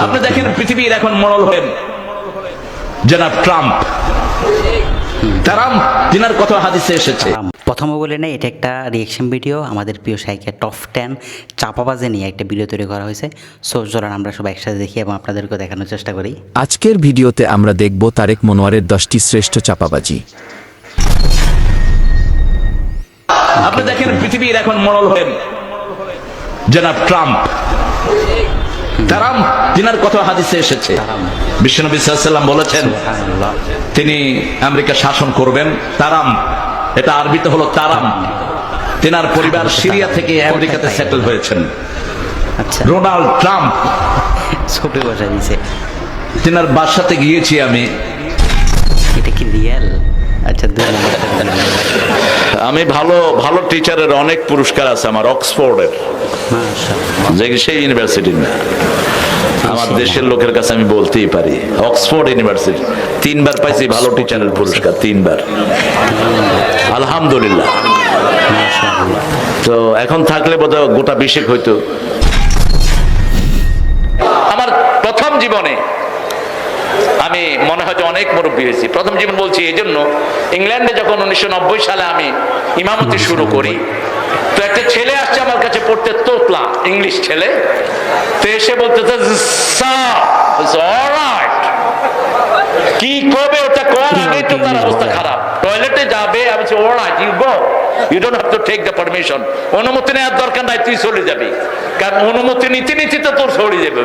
আপনি দেখেন পৃথিবীর এখন মডেল হলেন জনাব ট্রাম্প। তিনার কথা হাদিসে এসেছে। প্রথমে বলে নেই, এটা একটা রিয়েকশন ভিডিও। আমাদের প্রিয় শাইকের টপ 10 চাপাবাজে নিয়ে একটা ভিডিও তৈরি করা হয়েছে। সো চলুন আমরা সবাই একসাথে দেখি এবং আপনাদেরকে দেখানোর চেষ্টা করি। আজকের ভিডিওতে আমরা দেখব তারেক মনোয়ারের 10টি শ্রেষ্ঠ চাপাবাজি। আপনি দেখেন পৃথিবীর এখন মডেল হলেন জনাব ট্রাম্প। তিনার কথা হাদিসে এসেছে। বিশ্বনবী সাল্লাল্লাহু আলাইহি ওয়াসাল্লাম বলেছেন তিনি আমেরিকা শাসন করবেন। তারাম, এটা আরবিতে হলো তারাম। তিনার পরিবার সিরিয়া থেকে আমেরিকাতে সেটেল হয়েছেন। আচ্ছা, ডোনাল্ড ট্রাম্প ছবি বসা দিয়েছে। তিনার বাসাতে গিয়েছি আমি। এটা কি রিয়েল? আচ্ছা, দুই নম্বরটা আমি ভালো ভালো টিচারের অনেক পুরস্কার আছে আমার, অক্সফোর্ডের, মাশাআল্লাহ। যে সেই ইউনিভার্সিটির না, আমার দেশের লোকের কাছে আমি বলতেই পারি, অক্সফোর্ড ইউনিভার্সিটি 3বার পাইছি ভালো টিচারের পুরস্কার, 3বার, আলহামদুলিল্লাহ। তো এখন থাকলে বোধহয় গোটা 20 হইতো। আমার প্রথম জীবনে আমি মনে হয় যে অনেক মুরব্বী হয়েছি। প্রথম জীবন বলছি এই জন্য, ইংল্যান্ডে যখন 1990 সালে আমি ইমামতি শুরু করি, তো একটা ছেলে আসছে আমার কাছে পড়তে, তোতলা ইংলিশ ছেলে। তো এসে বলতেছে কি করবে, ওটা করার আগেই তো তার অবস্থা খারাপ, টয়লেটে যাবে। আমি বলছি all right, you go, you don't have to take the permission. অনুমতি নেওয়ার দরকার নাই, তুই চলে যাবি, কারণ অনুমতি নিতে নিতে তো তোর সরে যাবে।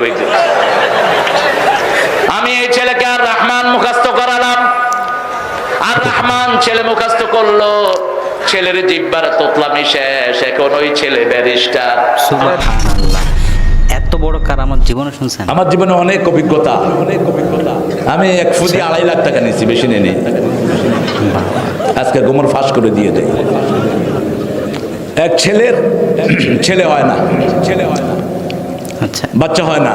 আমি এই ছেলেকে আর রহমান মুখস্থ করালাম, আর রহমান ছেলে মুখস্থ করলো। ছেলের জিব্বার তোতলামি শেষ, এখন ওই ছেলে ব্যারিস্টার। সুবহানাল্লাহ, এত বড় কারামত জীবনে শুনছেন? আমার জীবনে অনেক অভিজ্ঞতা। আমি এক ফুদি 2.5 লাখ টাকা নিয়েছি, বেশি নেই। আজকে গোমর ফাঁস করে দিয়ে দেয়। এক ছেলের ছেলে হয় না, আচ্ছা, বাচ্চা হয় না,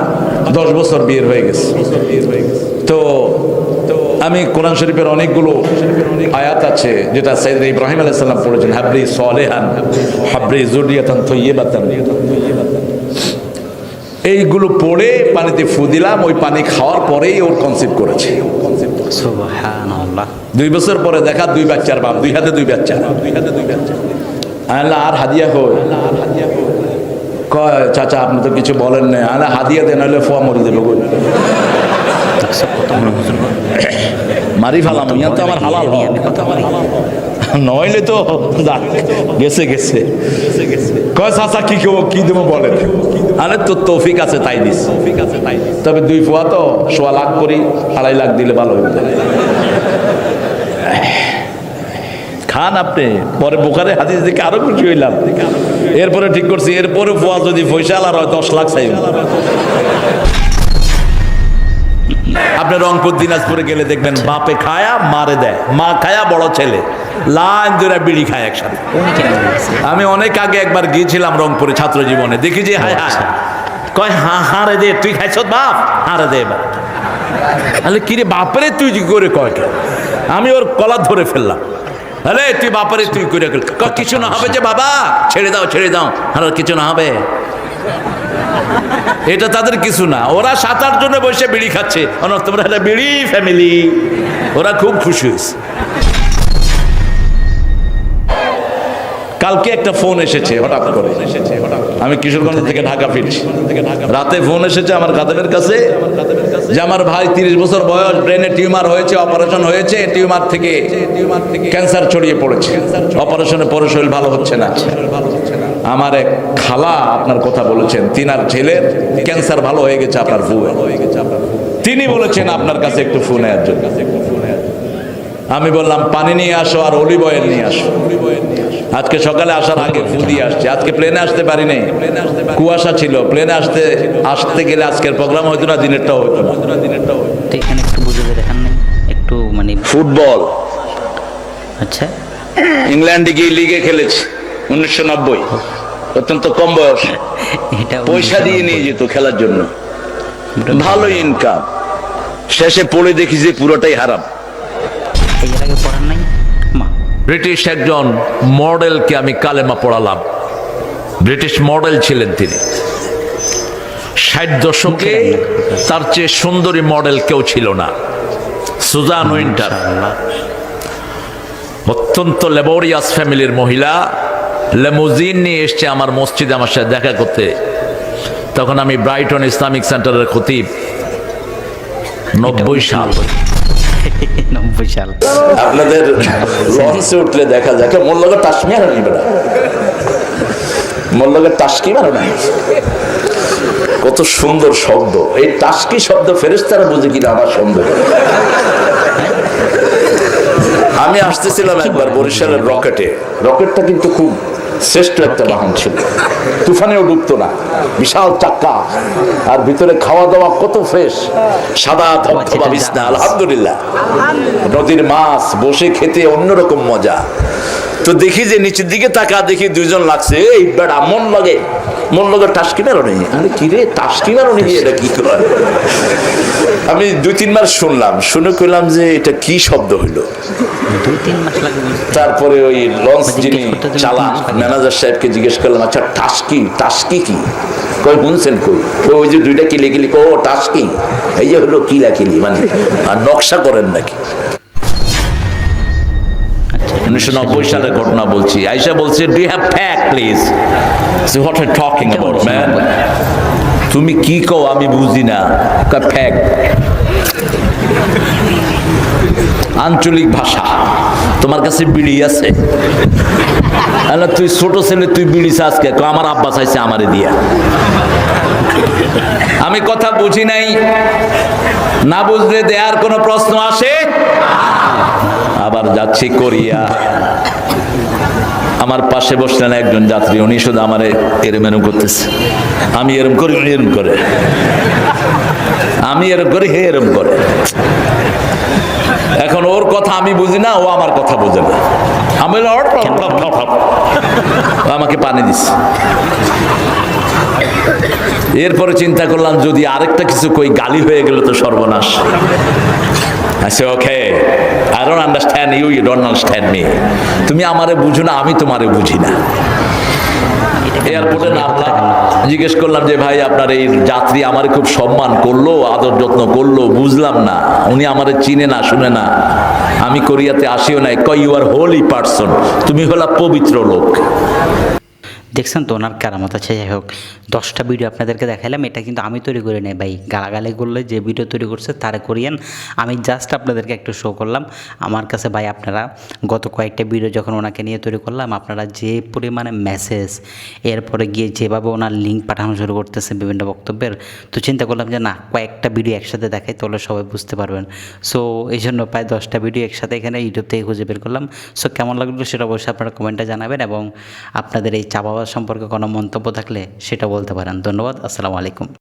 10 বছর বিয়ের হয়ে গেছে। তো আমি কোরআন শরীফের অনেকগুলো আয়াত আছে যেটা সাইয়েদনা ইব্রাহিম আলাইহিস সালাম পড়েছেন, হাবরি সালেহান হাবরি যুররিয়াতান তাইয়্যিবাতান। এইগুলো পড়ে পানিতে ফু দিলাম, ওই পানি খাওয়ার পরেই ওর কনসিভ করেছে। সুবহানাল্লাহ। 2 বছর পরে দেখা 2 বাচ্চার বাপ, 2 হাতে 2 বাচ্চা। আল্লাহ আর হাদিয়া হই কয়, চাচা আপনি তো কিছু বলেন না, আল্লাহ হাদিয়া দেন, হলে ফোয়া মরে দেবে। মারি ফেলাম, ইয়া তো আমার হালাল নইলে তো গেছে গেছে। কয় চাচা কি কেউ কি দেবো বলেন, আরে তোর তৌফিক আছে তাই দিস। তবে 2 ফোয়া তো 1.25 লাখ করি, 2.5 লাখ দিলে ভালো হইবে। খান আপনি, পরে বুখারী হাদিস দেখে আরো খুশি হইলাম। এরপরে ঠিক করছি, এরপরে ফোয়া যদি পয়সা আর 10 লাখ চাইব। আপনি রংপুর দিনাজপুরে গেলে দেখবেন বাপে খায়া মারে দেয়, মা খায়া বড় ছেলে লাইন ধরে বিড়ি খায় একসাথে। আমি অনেক আগে একবার গিয়েছিলাম রংপুরে ছাত্র জীবনে, দেখি যে হায় হায়, কয় হারে দে, তুই খাইছ বাপ, হারে দে এবার। তাহলে কিরে বাপরে তুই করে কয়, আমি ওর কলার ধরে ফেললাম, আরে তুই বাপারে তুই করে গেল। কিছু না হবে যে বাবা, ছেড়ে দাও ছেড়ে দাও, আর কিছু না হবে। এটা তাদের কিছু না, ওরা 7-8 জনে বসে বিড়ি খাচ্ছে, তোমরা একটা বিড়ি ফ্যামিলি, ওরা খুব খুশি হয়েছে। কালকে একটা ফোন এসেছে হঠাৎ করে, আমি কিশোরগঞ্জ থেকে ঢাকা ফিরছি, রাতে ফোন এসেছে আমার খাদেমের কাছে যে আমার ভাই 30 বছর বয়স, ব্রেনে টিউমার হয়েছে, অপারেশন হয়েছে, টিউমার থেকে ক্যান্সার ছড়িয়ে পড়েছে, অপারেশনে পরে শরীর ভালো হচ্ছে না। আমার এক খালা আপনার কথা বলেছেন, তিনার ছেলের ক্যান্সার ভালো হয়ে গেছে আপনার বউয়ের, তিনি বলেছেন আপনার কাছে একটু ফোন নেওয়ার জন্য। আমি বললাম পানি নিয়ে আসো আর অলিভ অয়েল নিয়ে আসো। আজকে সকালে আসার আগে ফু দিয়ে আসছে। আজকে প্লেনে আসতে পারিনি, কুয়াশা ছিল, প্লেনে আসতে গেলে আজকের প্রোগ্রাম হয়তো না, দিনেরটাও হইতো না। এখানে একটু বুঝে দেখান নাই একটু, মানে ফুটবল। আচ্ছা, ইংল্যান্ডে গিয়ে লিগে খেলেছে 1990, অত্যন্ত কম বয়স, এটা পয়সা দিয়ে নিয়ে যেত খেলার জন্য, ভালো ইনকাম। শেষে পড়ে দেখি যে পুরোটাই হারাম। এর আগে পড়ার নাই মা। ব্রিটিশ একজন মডেলকে আমি কালেমা পড়ালাম, ব্রিটিশ মডেল ছিলেন তিনি, 60 দশকে তার চেয়ে সুন্দরী মডেল কেউ ছিল না। সুজান উইন্টার অত্যন্ত লেবোরিয়াস ফ্যামিলির মহিলা, লেমুজিন নিয়ে এসছে আমার মসজিদে আমার সাথে দেখা করতে। তখন আমি ব্রাইটন ইসলামিক সেন্টারের খতিব। 90 সাল। 90 সাল। আপনাদের লঞ্চে উঠলে দেখা যায় মোর লগে টাসমি আর নিবে না, মোর লগে টাসকি মারো না। কত সুন্দর শব্দ এই টাসকি শব্দ, ফেরেশতারা বুঝে কিনা আমার সন্দেহ। আমি আসতেছিলাম একবার বরিশালের রকেটে, রকেটটা কিন্তু খুব শ্রেষ্ঠ একটা বাহন ছিল, তুফানেও ডুবতো না, বিশাল চাক্কা, আর ভিতরে খাওয়া দাওয়া কত ফ্রেশ, সাদা ধবধবা বিছনা, আলহামদুলিল্লাহ, নদীর মাছ, বসে খেতে অন্যরকম মজা। তো দেখি যে নিচের দিকে তাকা, দেখি দুইজন লাগছে, এই বেড়া মন লগে টাসকি মারো নেই। আরে কি রে টাসকি মারো নেই, এটা কি করে? আমি 2-3 বার শুনলাম, শুনে কইলাম যে এটা কি শব্দ হইলো। 2-3 মাস লাগে বুঝতে। তারপরে ওই লঞ্চ যিনি চালান ম্যানেজার সাহেবকে জিজ্ঞেস করলাম, আচ্ছা টাসকি কি? কই শুনছেন? কই ওই যে 2টা কিলি ও টাসকি, এই যে হলো কিলি মানে, আর নকশা করেন নাকি? 1990 সালের ঘটনা বলছি। আয়েশা বলছে, do you have fact please? So what are talking about man? তুমি কি কও আমি বুঝি না। ফ্যাক্ট আঞ্চলিক ভাষা। তোমার কাছে বিড়ি আছে? তুই ছোট ছেলে, তুই বিড়ি আজকে? আমার আব্বা চাইছে আমারে দিয়া। আমি কথা বুঝি নাই, না বুঝলে দেয়ার কোনো প্রশ্ন আসে? আবার যাচ্ছি কোরিয়া, আমার পাশে বসলেন একজন যাত্রী, উনি শুধু আমারে এরম করতেছে। আমি এরম করি, এরম করে, আমি এরম করি, হে এরম করে। এখন ওর কথা আমি বুঝি না, ও আমার কথা বোঝে না। আমি আমাকে পানি দিচ্ছে। এরপরে চিন্তা করলাম, যদি আরেকটা কিছু কই গালি হয়ে গেল তো সর্বনাশ। আচ্ছা okay, I don't understand you, you don't understand me. তুমি আমারে বুঝো না, আমি তোমারে বুঝি না। এয়ারপোর্টে নামলাম, জিজ্ঞেস করলাম যে ভাই আপনার এই যাত্রী আমারে খুব সম্মান করলো, আদর যত্ন করলো, বুঝলাম না, উনি আমারে চিনে না, শুনে না, আমি কোরিয়াতে আসিও নাই। কয় ইউ আর হোলি পারসন, তুমি হলা পবিত্র লোক। দেখছেন তো ওনার কারামত আছে। যাই হোক, 10টা ভিডিও আপনাদেরকে দেখাইলাম, এটা কিন্তু আমি তৈরি করে নেই ভাই, গালাগালি করলে যে ভিডিও তৈরি করছে তারা করিয়েন। আমি জাস্ট আপনাদেরকে একটু শো করলাম। আমার কাছে ভাই আপনারা গত কয়েকটা ভিডিও যখন ওনাকে নিয়ে তৈরি করলাম, আপনারা যে পরিমাণে মেসেজ, এরপরে গিয়ে যেভাবে ওনার লিঙ্ক পাঠানো শুরু করতেছে বিভিন্ন বক্তব্যের, তো চিন্তা করলাম যে না, কয়েকটা ভিডিও একসাথে দেখাই, তাহলে সবাই বুঝতে পারবেন। সো এই জন্য প্রায় 10টা ভিডিও একসাথে এখানে ইউটিউব থেকে খুঁজে বের করলাম। সো কেমন লাগলো সেটা অবশ্যই আপনারা কমেন্টে জানাবেন, এবং আপনাদের এই চা বাবা সম্পর্কে কোনো মন্তব্য থাকলে সেটা বলতে পারেন। ধন্যবাদ, আসসালামু আলাইকুম।